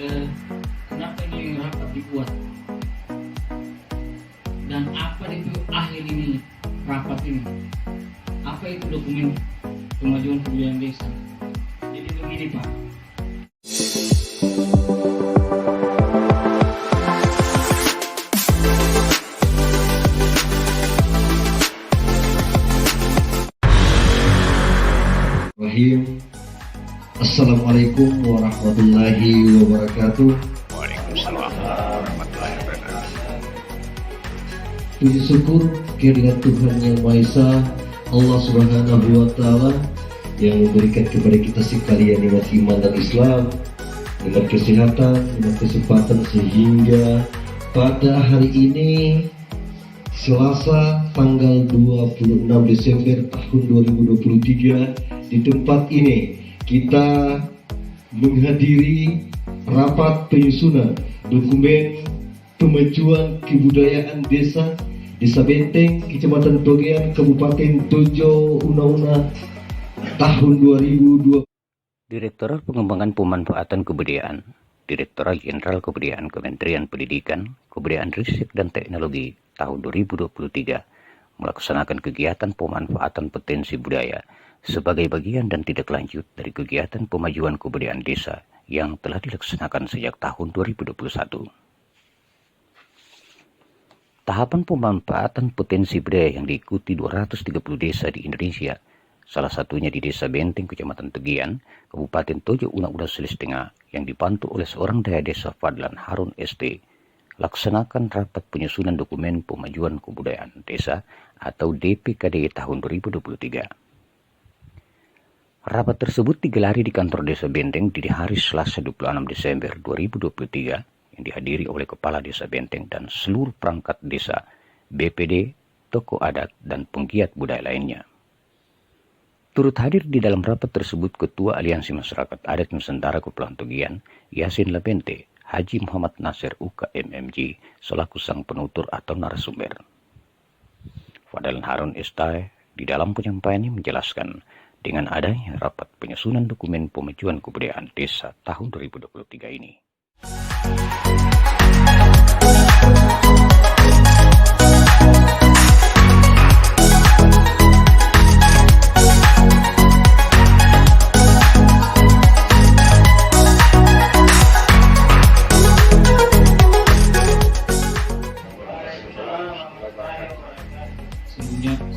kenapa ini rapat dibuat dan apa itu akhir ini rapat ini, apa itu dokumen kemajuan kebudayaan desa. Jadi begini Pak, Assalamualaikum warahmatullahi wabarakatuh. Waalaikumsalam warahmatullahi wabarakatuh. Puji syukur kehadirat Tuhan Yang Maha Esa, Allah Subhanahu wa Ta'ala, yang memberikan kepada kita sekalian nikmat iman dan Islam, nikmat kesehatan, nikmat kesempatan, sehingga pada hari ini Selasa tanggal 26 Desember tahun 2023 di tempat ini kita menghadiri rapat penyusunan dokumen pemajuan kebudayaan desa Benteng, Kecamatan Togean, Kabupaten Tojo, Una-Una tahun 2020. Direktorat Pengembangan Pemanfaatan Kebudayaan, Direktorat Jenderal Kebudayaan Kementerian Pendidikan, Kebudayaan Riset dan Teknologi tahun 2023 melaksanakan kegiatan pemanfaatan potensi budaya sebagai bagian dan tidak lanjut dari kegiatan pemajuan kebudayaan desa yang telah dilaksanakan sejak tahun 2021. Tahapan pemanfaatan potensi budaya yang diikuti 230 desa di Indonesia, salah satunya di Desa Benteng, Kecamatan Tegian, Kabupaten Tojo, Una-Una, Sulawesi Tengah, yang dibantu oleh seorang daya desa Fadlan Harun ST, laksanakan rapat penyusunan dokumen pemajuan kebudayaan desa atau DPKD tahun 2023. Rapat tersebut digelari di kantor Desa Benteng di hari Selasa 26 Desember 2023 yang dihadiri oleh Kepala Desa Benteng dan seluruh perangkat desa, BPD, tokoh adat, dan penggiat budaya lainnya. Turut hadir di dalam rapat tersebut Ketua Aliansi Masyarakat Adat Nusantara Kepulauan Togian, Yasin Labente, Haji Muhammad Nasir UKMMG, selaku sang penutur atau narasumber. Fadlan Harun ST di dalam penyampaiannya menjelaskan, dengan adanya rapat penyusunan dokumen pemajuan kebudayaan desa tahun 2023 ini,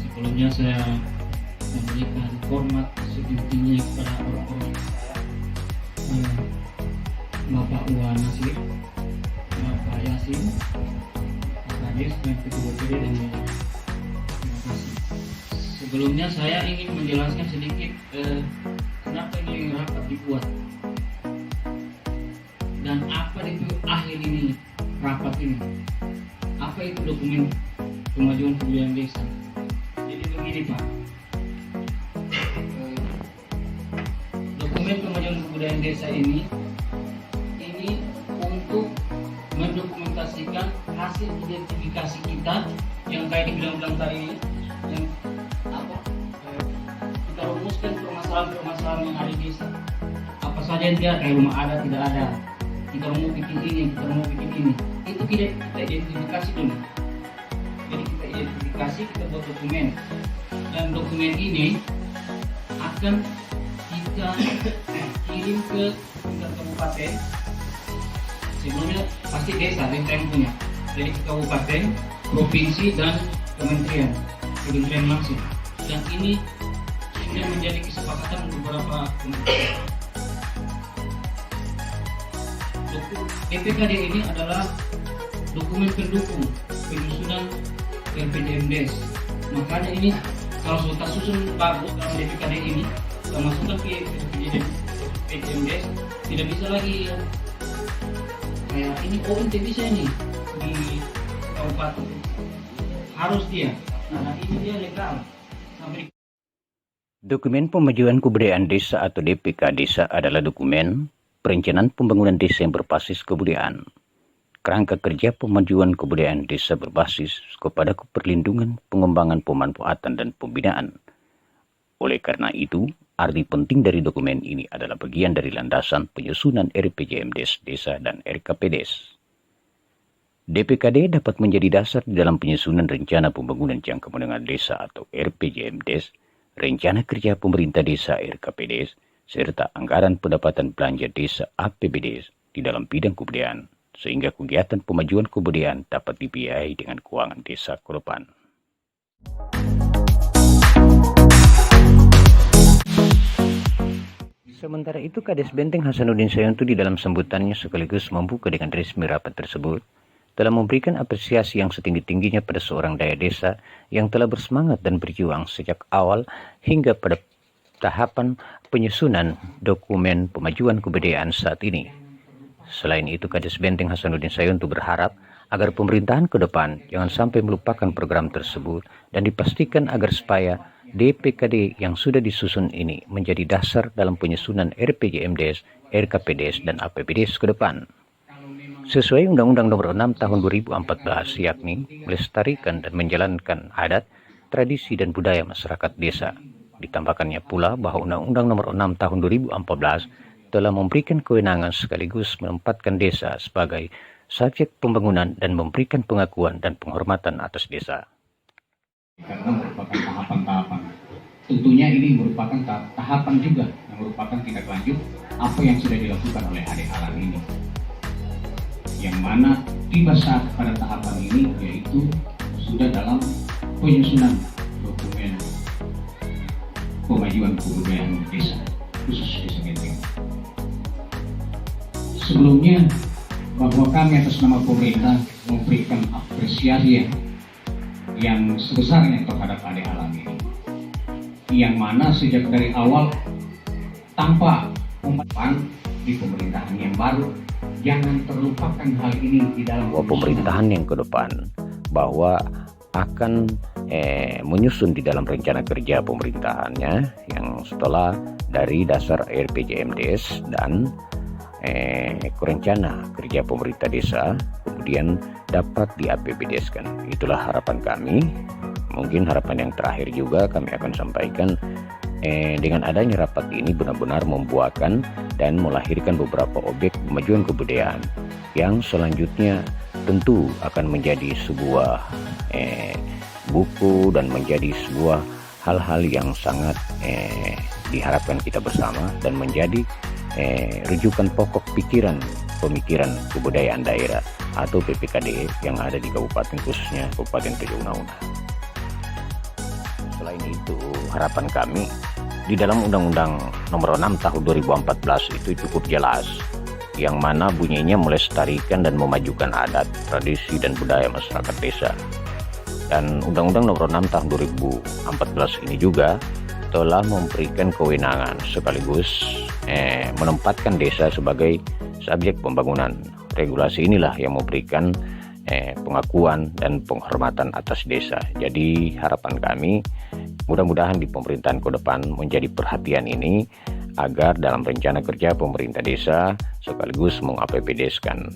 sebelumnya saya memberikan hormat setinggi-tingginya kepada orang-orang Bapak Uwa Nasir, Bapak Yasin, Pak Kades, dan Ketua BPD, dan terima kasih. Sebelumnya saya ingin menjelaskan sedikit kenapa ini rapat dibuat dan apa itu akhir ini rapat ini, apa itu dokumen kemajuan kebudayaan desa. Jadi begini Pak, dokumen kemajuan kebudayaan desa ini untuk mendokumentasikan hasil identifikasi kita yang kayak dibilang tadi, yang kita rumuskan permasalahan-permasalahan yang ada di desa, apa saja yang tidak, kayak rumah ada tidak ada, kita mau bikin ini, kita mau bikin ini, itu kita identifikasi dulu. Jadi kita identifikasi, kita buat dokumen, dan dokumen ini akan kita kirim ke tingkat kabupaten. Sebelumnya pasti desa yang punya, jadi ke kabupaten, provinsi, dan kementerian langsung. Dan ini sudah menjadi kesepakatan beberapa kementerian. DPKD ini adalah dokumen pendukung penyusunan RPJMDes. Makanya ini kalau kita susun bagus dalam DPKD ini, kita masukkan ke RPJMDes, tidak bisa lagi kayak ini, oh ini bisa ini di kabupaten, harus dia. Nah ini dia legal. Dokumen Pemajuan Kebudayaan Desa atau DPK Desa adalah dokumen perencanaan pembangunan desa yang berbasis kebudayaan. Kerangka kerja pemajuan kebudayaan desa berbasis kepada perlindungan, pengembangan, pemanfaatan, dan pembinaan. Oleh karena itu, arti penting dari dokumen ini adalah bagian dari landasan penyusunan RPJMDes Desa dan RKPDes. DPKD dapat menjadi dasar di dalam penyusunan Rencana Pembangunan Jangka Menengah Desa atau RPJMDes, Rencana Kerja Pemerintah Desa RKPDes, serta anggaran pendapatan belanja desa APBDes di dalam bidang kebudayaan, sehingga kegiatan pemajuan kebudayaan dapat dibiayai dengan keuangan desa ke depan. Sementara itu, Kades Benteng Hasanuddin Sayontu di dalam sambutannya sekaligus membuka dengan resmi rapat tersebut, telah memberikan apresiasi yang setinggi-tingginya pada seorang daya desa yang telah bersemangat dan berjuang sejak awal hingga pada tahapan penyusunan dokumen pemajuan kebudayaan saat ini. Selain itu, Kades Benteng Hasanuddin Sayontu berharap agar pemerintahan ke depan jangan sampai melupakan program tersebut dan dipastikan agar supaya DPKD yang sudah disusun ini menjadi dasar dalam penyusunan RPJMDes, RKPDes, dan APBDes ke depan. Sesuai Undang-Undang Nomor 6 Tahun 2014, yakni melestarikan dan menjalankan adat, tradisi, dan budaya masyarakat desa. Ditambahkannya pula bahwa Undang-Undang Nomor 6 Tahun 2014 telah memberikan kewenangan sekaligus menempatkan desa sebagai subjek pembangunan dan memberikan pengakuan dan penghormatan atas desa. Karena merupakan tahapan-tahapan. Tentunya ini merupakan tahapan juga yang merupakan tindak lanjut apa yang sudah dilakukan oleh Ade Alan ini. Yang mana tiba saat pada tahapan ini yaitu sudah dalam penyusunan dokumen pemajuan kebudayaan desa, khusus Desa Benteng. Sebelumnya, bahwa kami atas nama pemerintah memberikan apresiasi yang sebesarnya terhadap Ade Alan ini, yang mana sejak dari awal tanpa pembahasan di pemerintahan yang baru, jangan terlupakan hal ini di dalam pemerintahan yang ke depan, bahwa akan menyusun di dalam rencana kerja pemerintahannya yang setelah dari dasar RPJMDes dan rencana kerja pemerintah desa kemudian dapat di APBDes-kan. Itulah harapan kami. Mungkin harapan yang terakhir juga kami akan sampaikan, dengan adanya rapat ini benar-benar membuahkan dan melahirkan beberapa objek pemajuan kebudayaan yang selanjutnya tentu akan menjadi sebuah buku dan menjadi sebuah hal-hal yang sangat diharapkan kita bersama dan menjadi rujukan pokok pemikiran kebudayaan daerah atau PPKD yang ada di kabupaten, khususnya Kabupaten Tojo Una-Una. Selain itu, harapan kami di dalam Undang-Undang Nomor 6 Tahun 2014 itu cukup jelas, yang mana bunyinya melestarikan dan memajukan adat, tradisi, dan budaya masyarakat desa. Dan Undang-Undang Nomor 6 Tahun 2014 ini juga telah memberikan kewenangan sekaligus menempatkan desa sebagai subjek pembangunan. Regulasi inilah yang memberikan pengakuan dan penghormatan atas desa. Jadi harapan kami mudah-mudahan di pemerintahan ke depan menjadi perhatian ini agar dalam rencana kerja pemerintah desa sekaligus meng-APBDes-kan.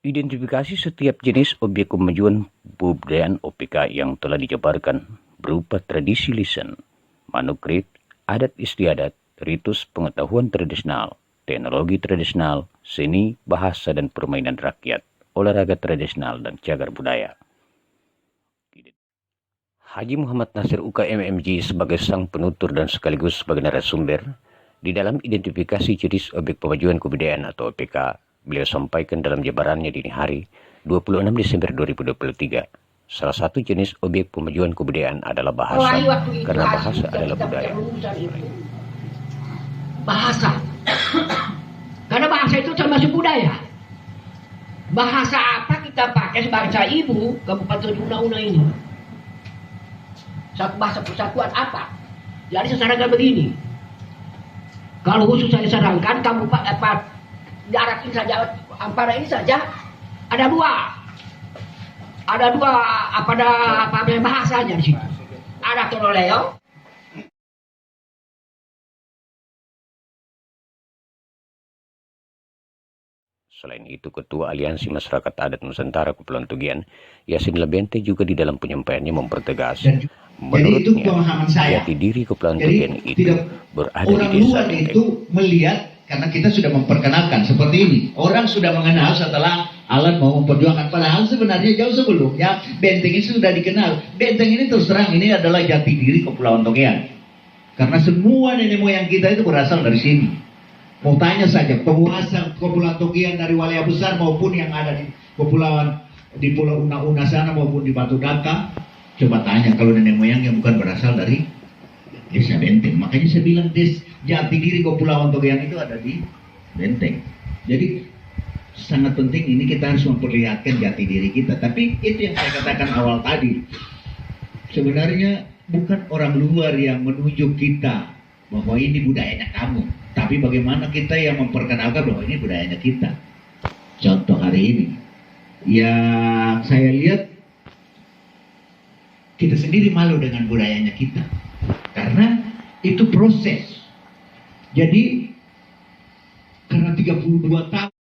Identifikasi setiap jenis objek kemajuan kebudayaan OPK yang telah dijabarkan berupa tradisi lisan, manuskrip, adat istiadat, ritus pengetahuan tradisional, teknologi tradisional, seni, bahasa dan permainan rakyat, olahraga tradisional dan cagar budaya. Haji Muhammad Nasir UKMMG sebagai sang penutur dan sekaligus sebagai narasumber di dalam identifikasi jenis objek pemajuan kebudayaan atau OPK, beliau sampaikan dalam jabarannya dini hari 26 Desember 2023. Salah satu jenis objek pemajuan kebudayaan adalah bahasa, karena bahasa adalah budaya. Bahasa, karena bahasa itu termasuk budaya. Bahasa apa kita pakai bahasa ibu Kabupaten Una-Una ini? Satu bahasa persatuan apa? Jadi saya sarankan begini. Kalau khusus saya sarankan jarak ini saja, Ampara ini saja ada dua bahasanya di situ. Ada Toroleo, Selain itu, Ketua Aliansi Masyarakat Adat Nusantara Kepulauan Tugian, Yasin Lebente juga di dalam penyampaiannya mempertegas Menurutnya, pemahaman saya. jati diri Kepulauan Jadi Togian itu tidak berada orang di desa luar Benteng. itu melihat karena kita sudah memperkenalkan seperti ini. Orang sudah mengenal setelah Alan mau memperjuangkan. Padahal sebenarnya jauh sebelumnya Benteng ini sudah dikenal. Benteng ini terus terang ini adalah jati diri Kepulauan Togian. Karena semua nenek moyang kita itu berasal dari sini. Mau tanya saja penguasa Kepulauan Togian dari Walia Besar maupun yang ada di Pulau Una-Una sana maupun di Batu Daka. Coba tanya kalau nenek moyang yang bukan berasal dari desa Benteng. Makanya saya bilang jati diri Kepulauan Togian itu ada di Benteng. Jadi sangat penting ini kita harus memperlihatkan jati diri kita. Tapi itu yang saya katakan awal tadi. Sebenarnya bukan orang luar yang menunjuk kita bahwa ini budayanya kamu. Tapi bagaimana kita yang memperkenalkan bahwa ini budayanya kita. Contoh hari ini. Yang saya lihat kita sendiri malu dengan budayanya kita. Karena itu proses. Jadi karena 32 tahun